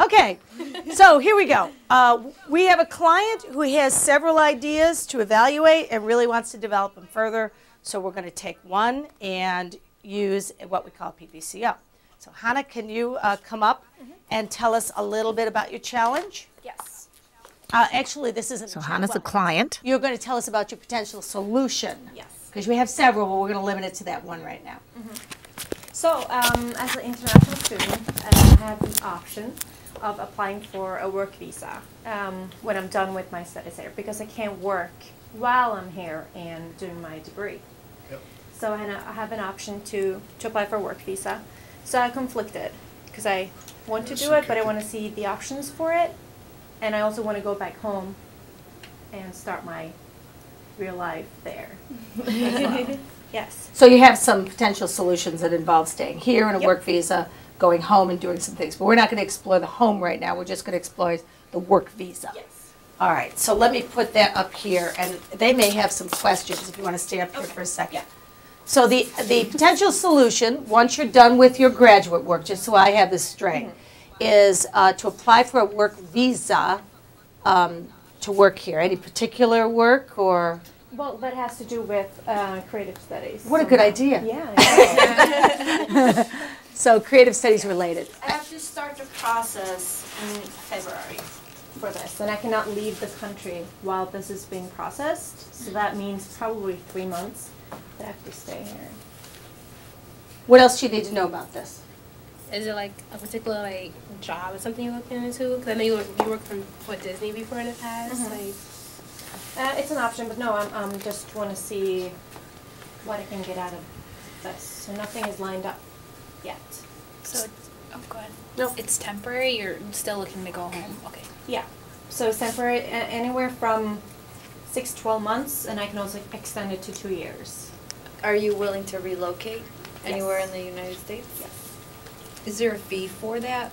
Okay, so here we go. We have a client who has several ideas to evaluate and really wants to develop them further. So we're going to take one and use what we call PPCo. So Hannah, can you come up and tell us a little bit about your challenge? Yes. Actually, this isn't So Hannah's a client. You're going to tell us about your potential solution. Yes. Because we have several, but we're going to limit it to that one right now. So, as an international student, I have the option of applying for a work visa when I'm done with my studies here, because I can't work while I'm here and doing my degree. Yep. So I have an option to apply for a work visa. So I'm conflicted because I want to do it, but I want to see the options for it, and I also want to go back home and start my real life there as well. Yes. So you have some potential solutions that involve staying here in a Yep. work visa, going home and doing some things. But we're not going to explore the home right now. We're just going to explore the work visa. Yes. All right. So let me put that up here. And they may have some questions if you want to stay up here for a second. So the potential solution, once you're done with your graduate work, just so I have this straight, is to apply for a work visa to work here. Any particular work or? Well, that has to do with creative studies. What a good idea. Yeah. I know. So creative studies related. I have to start the process in February for this, and I cannot leave the country while this is being processed. So that means probably 3 months that I have to stay here. What else do you need to know about this? Is it like a particular like job or something you're looking into? Because I know you worked for Disney before in the past. It's an option, but no, I'm just want to see what I can get out of this. So nothing is lined up yet. So, oh, go ahead. No. It's temporary. You're still looking to go home. Okay. Yeah. So it's temporary, anywhere from 6 to 12 months, and I can also extend it to 2 years. Are you willing to relocate anywhere Yes. in the United States? Yes. Is there a fee for that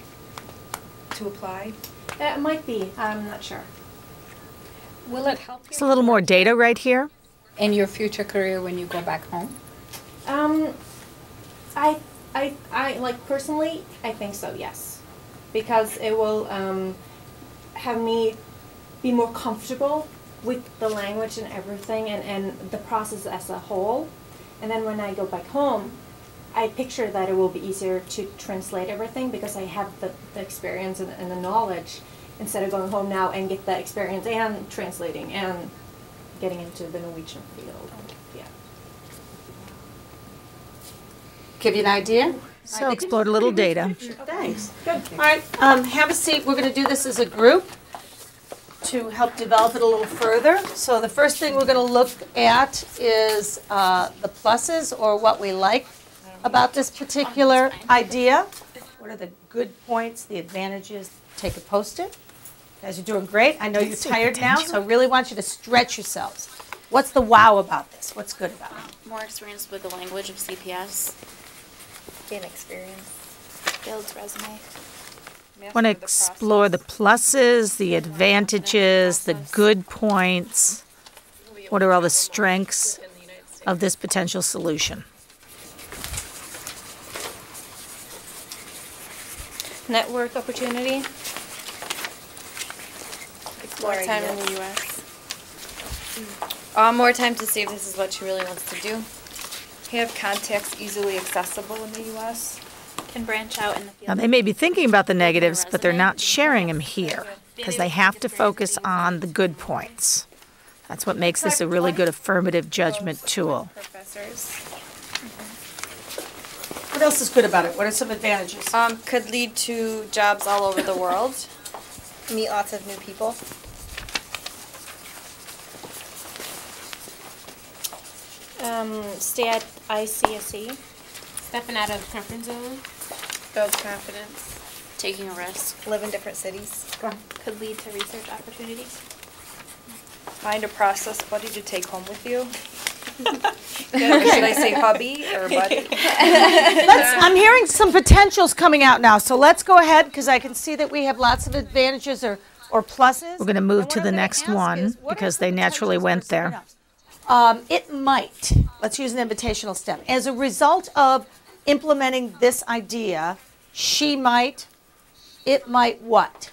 to apply? It might be. I'm not sure. Will it help It's a little more data right here. in your future career when you go back home? I like personally, I think so, yes, because it will have me be more comfortable with the language and everything, and the process as a whole. And then when I go back home, I picture that it will be easier to translate everything because I have the experience and the knowledge, instead of going home now and get the experience and translating and getting into the Norwegian field. Yeah. Give you an idea? So explored a little data. Thanks. Good. All right, have a seat. We're going to do this as a group to help develop it a little further. So the first thing we're going to look at is the pluses, or what we like about this particular idea. What are the good points, the advantages? Take a Post-it. You guys are doing great. I know you're tired now, so I really want you to stretch yourselves. What's the wow about this? What's good about it? More experience with the language of CPS. Gain experience. Builds resume. Want to explore the pluses, the advantages, the good points. What are all the strengths of this potential solution? Network opportunity. More time in the U.S. More time to see if this is what she really wants to do. Have contacts easily accessible in the U.S. Can branch out in the field. Now, they may be thinking about the negatives, but they're not sharing them here because they have to focus on the good points. That's what makes this a really good affirmative judgment tool. Professors. What else is good about it? What are some advantages? Could lead to jobs all over the world. Meet lots of new people. Stay at ICSE. Stepping out of comfort zone. Build confidence. Taking a risk. Live in different cities. Could lead to research opportunities. Find a process buddy to take home with you. Should I say hubby or buddy? I'm hearing some potentials coming out now, so let's go ahead because I can see that we have lots of advantages or pluses. We're going to move And to what the I'm gonna next ask one is, what are because some they naturally potentials went for someone there. else? It might, let's use an invitational step. As a result of implementing this idea, she might it might what?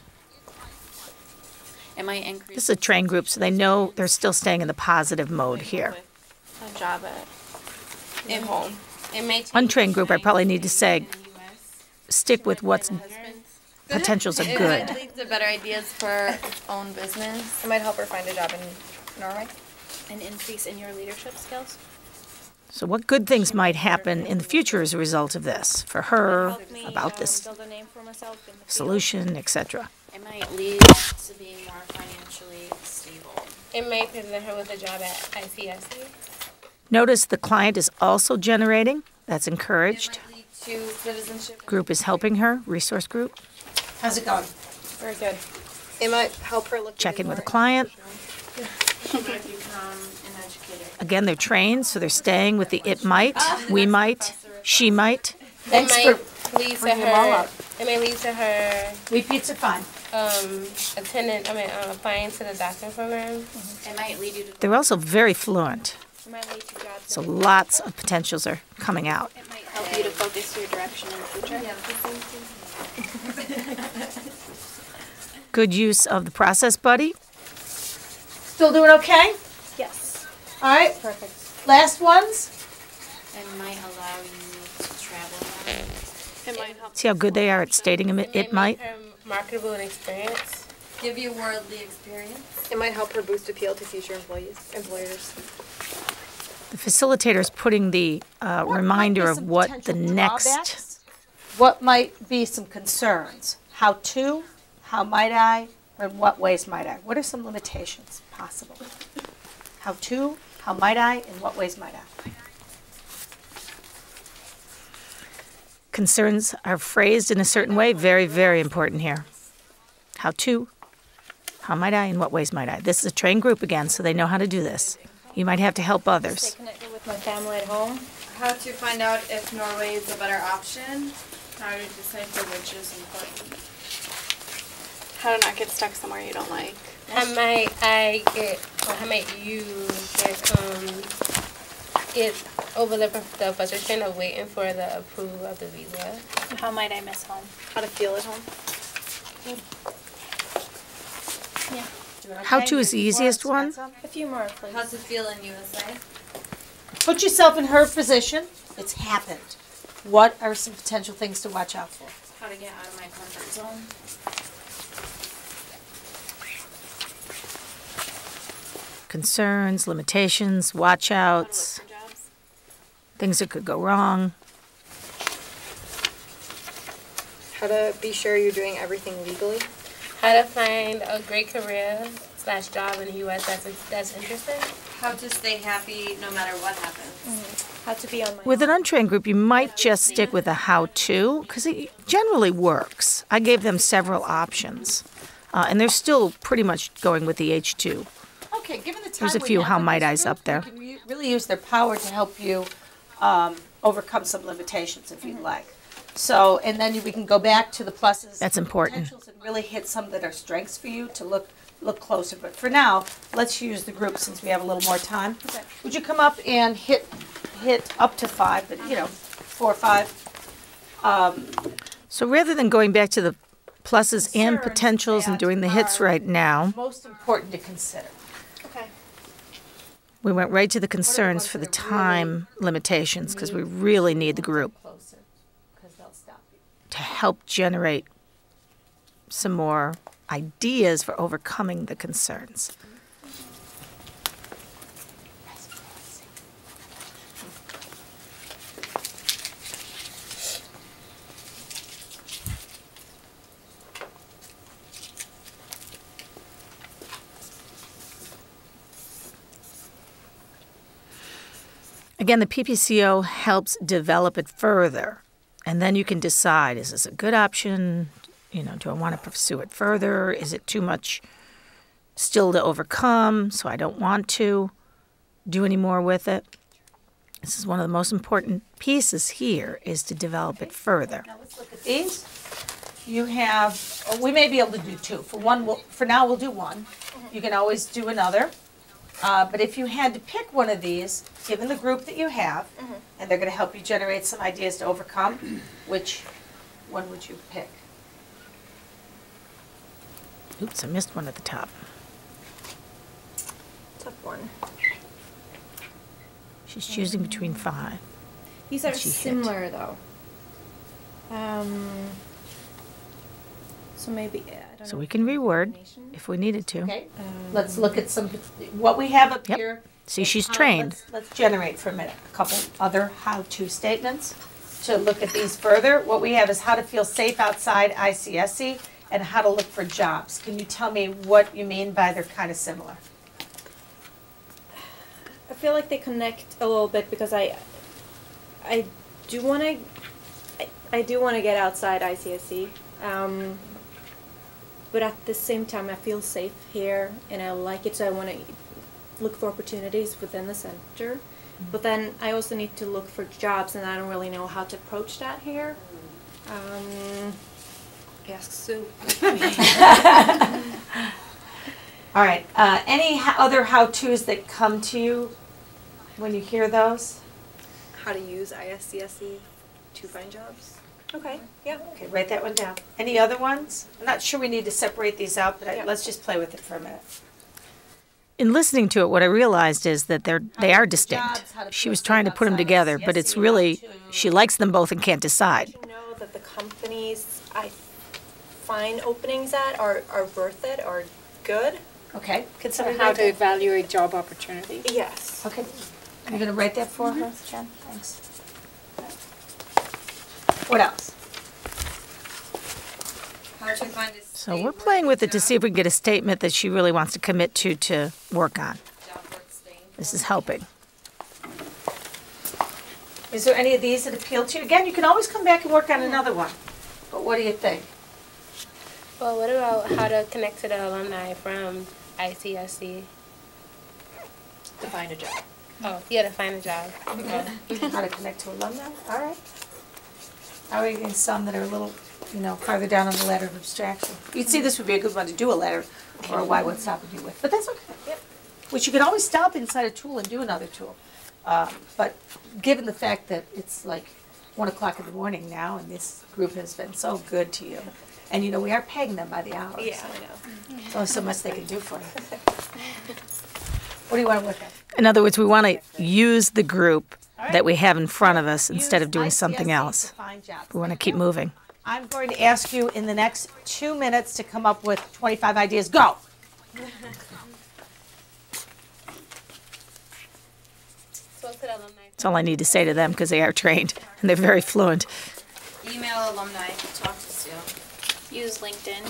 It might increase. This is a train group, so they know they're still staying in the positive mode here. A job at home. It may take Untrained group, I probably need to say, in the US. stick with what's potentials are good. It leads to better ideas for own business. It might help her find a job in Norway. an increase in your leadership skills. So what good things might happen in the future as a result of this for her, Help me, about this build a name for myself in the field. solution, etc.? It might lead to being more financially stable. It may present her with a job at ICSC. Notice the client is also generating. That's encouraged. It might lead to citizenship. Group is helping her, resource group. How's it going? Very good. It might help her look. Check in with the client. She might become an educator. Again, they're trained, so they're staying with the it might, we might, she might. Thanks It for might lead to bringing them all her. up. It may lead to her repeats are fine. applying to the doctoring program. It might lead you to. They're also very fluent, It might lead to jobs. so lots of potentials are coming out. It might help you to focus your direction in the future. Good use of the process buddy. Still doing okay? Yes. All right, Perfect. last ones? It might allow you to travel more. It might help See how good they are at stating it might? Make her marketable and experience. give you worldly experience. It might help her boost appeal to future employers. The facilitator is putting the reminder What might be of some what the potential next, drawbacks? What might be some concerns? How to, how might I, or in what ways might I? What are some limitations possible? How to, how might I, in what ways might I? concerns are phrased in a certain way, very, very important here. How to, how might I, in what ways might I? This is a trained group again, so they know how to do this. You might have to help Stay others. connected with my family at home. How to find out if Norway is a better option. How to decipher which is important. How to not get stuck somewhere you don't like. How might you get over the frustration of waiting for the approval of the visa? How might I miss home? How to feel at home. Doing okay? How to is the Maybe easiest more? one. Got some? A few more, please. How to feel in USA. Put yourself in her position. It's happened. What are some potential things to watch out for? How to get out of my comfort zone? Concerns, limitations, watch outs, For jobs? things that could go wrong. How to be sure you're doing everything legally. How to find a great career / job in the U.S. that's interesting. How to stay happy no matter what happens. How to be on my With an own. untrained group, you might just stick with a how-to, because it generally works. I gave them several options, and they're still pretty much going with the H2. Okay, given the time There's a we few have how with might this I's group, up there. We can really use their power to help you overcome some limitations if you'd like. So, and then we can go back to the pluses. That's and important. potentials and really hit some that are strengths for you to look closer. But for now, let's use the group since we have a little more time. Okay. Would you come up and hit up to 5, but 4 or 5? So rather than going back to the pluses and Concerns potentials and that doing the hits are right now, Most important to consider. Okay. we went right to the concerns for the ones that are time limitations, because we really need the group Closer, because they'll stop you. to help generate some more ideas for overcoming the concerns. Again, the PPCo helps develop it further, and then you can decide, is this a good option? Do I want to pursue it further? Is it too much still to overcome, so I don't want to do any more with it? This is one of the most important pieces here, is to develop it further. Now let's look at these. You have, we may be able to do 2. For now, we'll do 1. You can always do another. But if you had to pick one of these, given the group that you have, and they're going to help you generate some ideas to overcome, which one would you pick? Oops, I missed one at the top. Top one. She's choosing between 5. These are She hit. similar though. So maybe I don't So know we if can it's reword combination. if we needed to. Okay, let's look at some, what we have up Yep. here. See, is she's how- trained. Let's generate for a minute a couple other how-to statements to look at these further. What we have is how to feel safe outside ICSC and how to look for jobs. Can you tell me what you mean by they're kind of similar? I feel like they connect a little bit because I do want to I do want to get outside ICSC, but at the same time I feel safe here and I like it, so I want to look for opportunities within the center. But then I also need to look for jobs, and I don't really know how to approach that here. Ask Sue. All right, any other how-tos that come to you when you hear those? How to use ISCSE to find jobs. Okay, yeah. Okay, write that one down. Any other ones? I'm not sure we need to separate these out, but Yeah. let's just play with it for a minute. In listening to it, what I realized is that they are Jobs, distinct. how to She feel was safe trying to put them outside together, but ICSC, it's really, how to- she likes them both and can't decide. You know that the companies I find openings at are worth it, are good. Okay, can somebody How write to that? evaluate job opportunities. Yes. Okay, you're gonna write that for her, Jen? Thanks. What else? How to find a So we're playing with it to see if we can get a statement that she really wants to commit to work on. job worth staying. This is helping. Is there any of these that appeal to you? Again, you can always come back and work on another one, but what do you think? Well, what about how to connect to the alumni from ICSC? To find a job. Oh, yeah, to find a job. How to connect to alumni, all right. How are you getting some that are a little, farther down on the ladder of abstraction? You'd see this would be a good one to do a letter or a why, what's stopping you with, but that's okay. Yep. Which you can always stop inside a tool and do another tool. But given the fact that it's like 1:00 in the morning now and this group has been so good to you, and we are paying them by the hour. Yeah, so I know. there's only so much they can do for you. What do you want to look at? In other words, we want to use the group that we have in front of us instead of doing Use something ICSC else. to find jobs. We want to keep moving. I'm going to ask you in the next 2 minutes to come up with 25 ideas. Go! So to the alumni. That's all I need to say to them because they are trained and they're very fluent. Email alumni, talk to Sue. Use LinkedIn.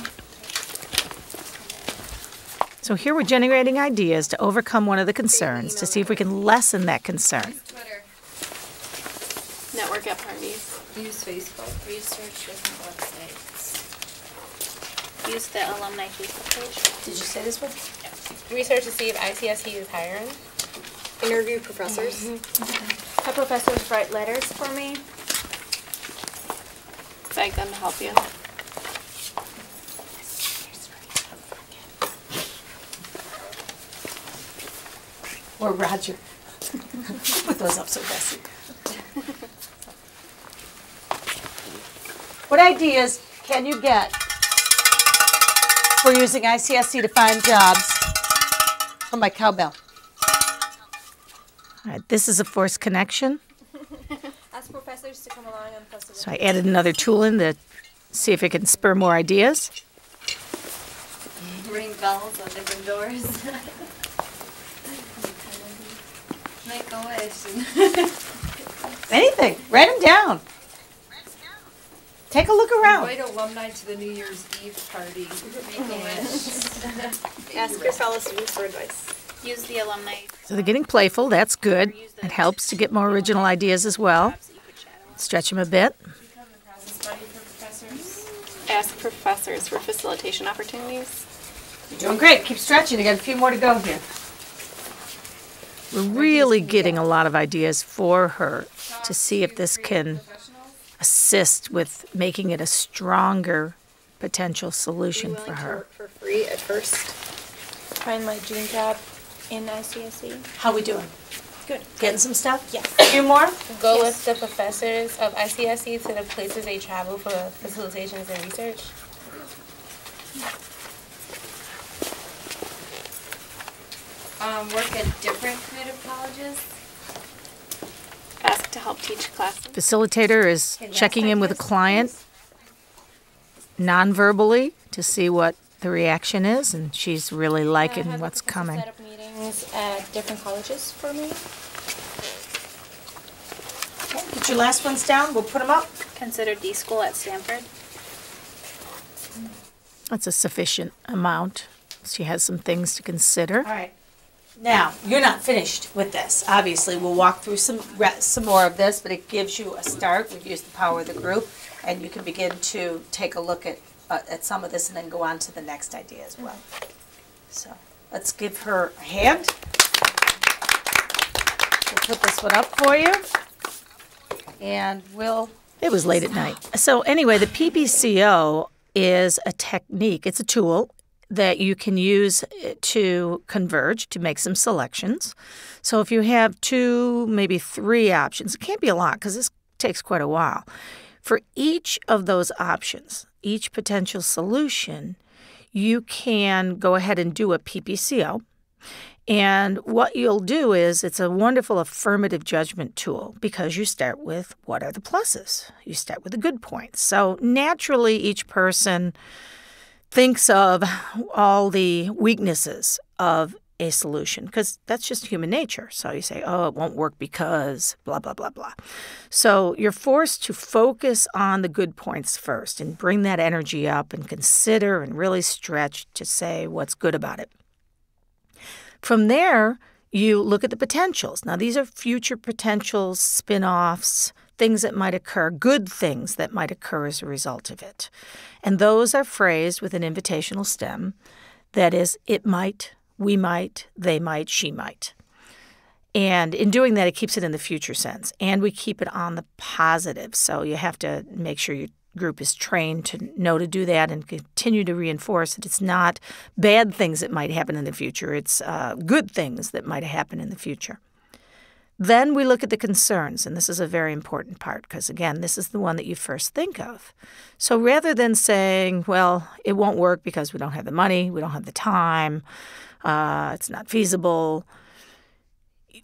So here we're generating ideas to overcome one of the concerns to see if we can lessen that concern. Twitter. Network at parties. Use Facebook. Research different websites. Use the alumni Facebook page. Did you say this one? Research to see if ICSC is hiring. Interview professors. Have professors write letters for me. Beg them to help you. Or Roger. Put those up so messy. What ideas can you get for using ICSC to find jobs from my cowbell? All right, this is a forced connection. Ask professors to come along and facilitate. So I added another tool in to see if it can spur more ideas. Ring bells on different doors. Make a wish. Anything. Write them down. Take a look around. Invite alumni to the New Year's Eve party. Make a wish. Ask your fellow students for advice. Use the alumni. So they're getting playful. That's good. It helps to get more original ideas as well. Jobs that you could shadow. Stretch them a bit. Become the process buddy for professors. Ask professors for facilitation opportunities. You're doing great. Keep stretching. You got a few more to go here. We're really getting a lot of ideas for her to see if this can assist with making it a stronger potential solution for her. For free at first. Find my dream job in ICSC. How we doing? Good. Getting some stuff? Yes. A few more? Go with the professors of ICSC to the places they travel for facilitations and research. work at different creative colleges. Ask to help teach classes. Facilitator is Okay, last checking in with a ideas, client non-verbally to see what the reaction is, and she's really liking Have what's the professor coming. set up meetings at different colleges for me. Okay, get your last ones down, we'll put them up. Consider D school at Stanford. That's a sufficient amount. She has some things to consider. All right. Now, you're not finished with this. Obviously, we'll walk through some more of this, but it gives you a start. We've used the power of the group, and you can begin to take a look at some of this and then go on to the next idea as well. So let's give her a hand. We'll put this one up for you, and we'll... It was late at night. So anyway, the PPCo is a technique. It's a tool that you can use to converge, to make some selections. So if you have 2, maybe 3 options, it can't be a lot because this takes quite a while. For each of those options, each potential solution, you can go ahead and do a PPCo. And what you'll do is it's a wonderful affirmative judgment tool because you start with what are the pluses? You start with the good points. So naturally, each person thinks of all the weaknesses of a solution because that's just human nature. So you say, oh, it won't work because blah, blah, blah, blah. So you're forced to focus on the good points first and bring that energy up and consider and really stretch to say what's good about it. From there, you look at the potentials. Now, these are future potentials, spin-offs, things that might occur, good things that might occur as a result of it. And those are phrased with an invitational stem. That is, it might, we might, they might, she might. And in doing that, it keeps it in the future sense. And we keep it on the positive. So you have to make sure your group is trained to know to do that and continue to reinforce that it's not bad things that might happen in the future. It's good things that might happen in the future. Then we look at the concerns, and this is a very important part because, again, this is the one that you first think of. So rather than saying, well, it won't work because we don't have the money, we don't have the time, it's not feasible,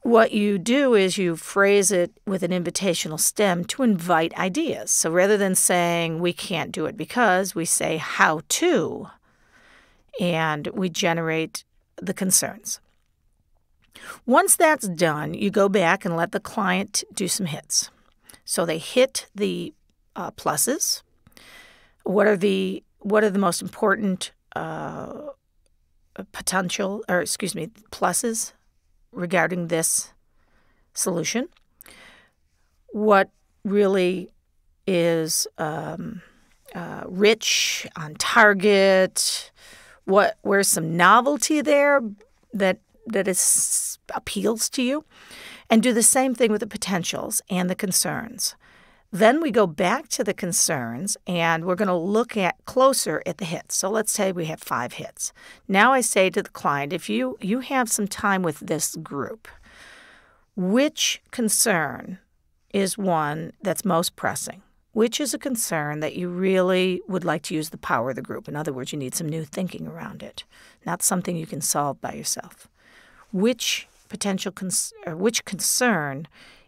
what you do is you phrase it with an invitational stem to invite ideas. So rather than saying we can't do it because, we say how to, and we generate the concerns. Once that's done, you go back and let the client do some hits. So they hit the pluses. What are the most important pluses regarding this solution? What really is rich, on target? Where's some novelty there that appeals to you? And do the same thing with the potentials and the concerns. Then we go back to the concerns, and we're going to look closer at the hits. So let's say we have 5 hits. Now I say to the client, if you have some time with this group, which concern is one that's most pressing? Which is a concern that you really would like to use the power of the group? In other words, you need some new thinking around it, not something you can solve by yourself. Which concern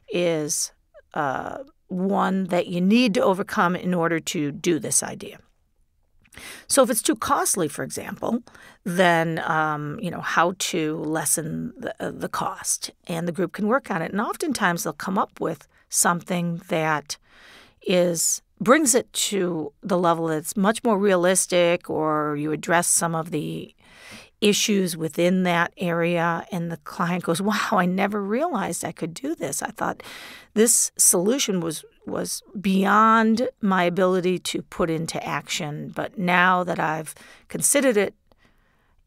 is one that you need to overcome in order to do this idea? So if it's too costly, for example, then how to lessen the cost, and the group can work on it. And oftentimes they'll come up with something that brings it to the level that's much more realistic, or you address some of the issues within that area, and the client goes, wow, I never realized I could do this. I thought this solution was beyond my ability to put into action, but now that I've considered it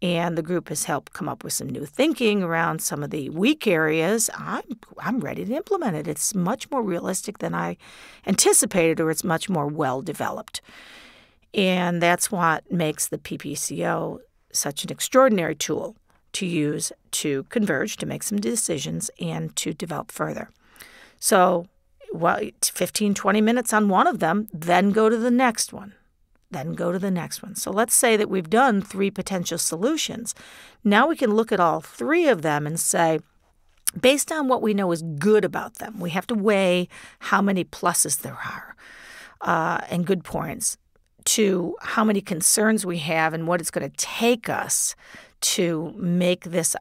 and the group has helped come up with some new thinking around some of the weak areas, I'm ready to implement it. It's much more realistic than I anticipated, or it's much more well-developed. And that's what makes the PPCo such an extraordinary tool to use to converge, to make some decisions, and to develop further. So, 15, 20 minutes on one of them, then go to the next one. then go to the next one. So let's say that we've done 3 potential solutions. Now we can look at all 3 of them and say, based on what we know is good about them, we have to weigh how many pluses there are and good points to how many concerns we have and what it's going to take us to make this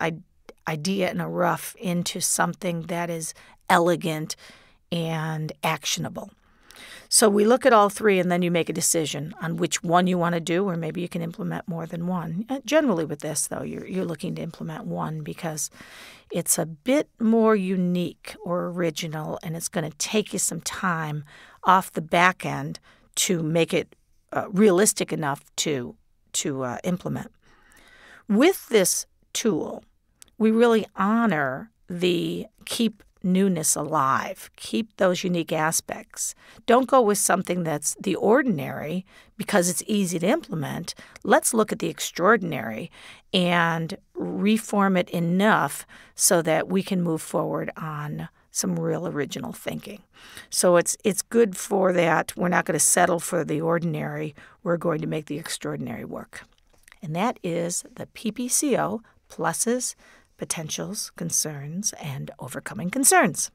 idea in a rough into something that is elegant and actionable. So we look at all 3 and then you make a decision on which one you want to do, or maybe you can implement more than one. Generally with this, though, you're looking to implement one because it's a bit more unique or original, and it's going to take you some time off the back end to make it realistic enough to implement. With this tool, we really honor the keep newness alive, keep those unique aspects. Don't go with something that's the ordinary because it's easy to implement. Let's look at the extraordinary and reform it enough so that we can move forward on some real original thinking. So it's good for that. We're not going to settle for the ordinary. We're going to make the extraordinary work. And that is the PPCo, pluses, potentials, concerns, and overcoming concerns.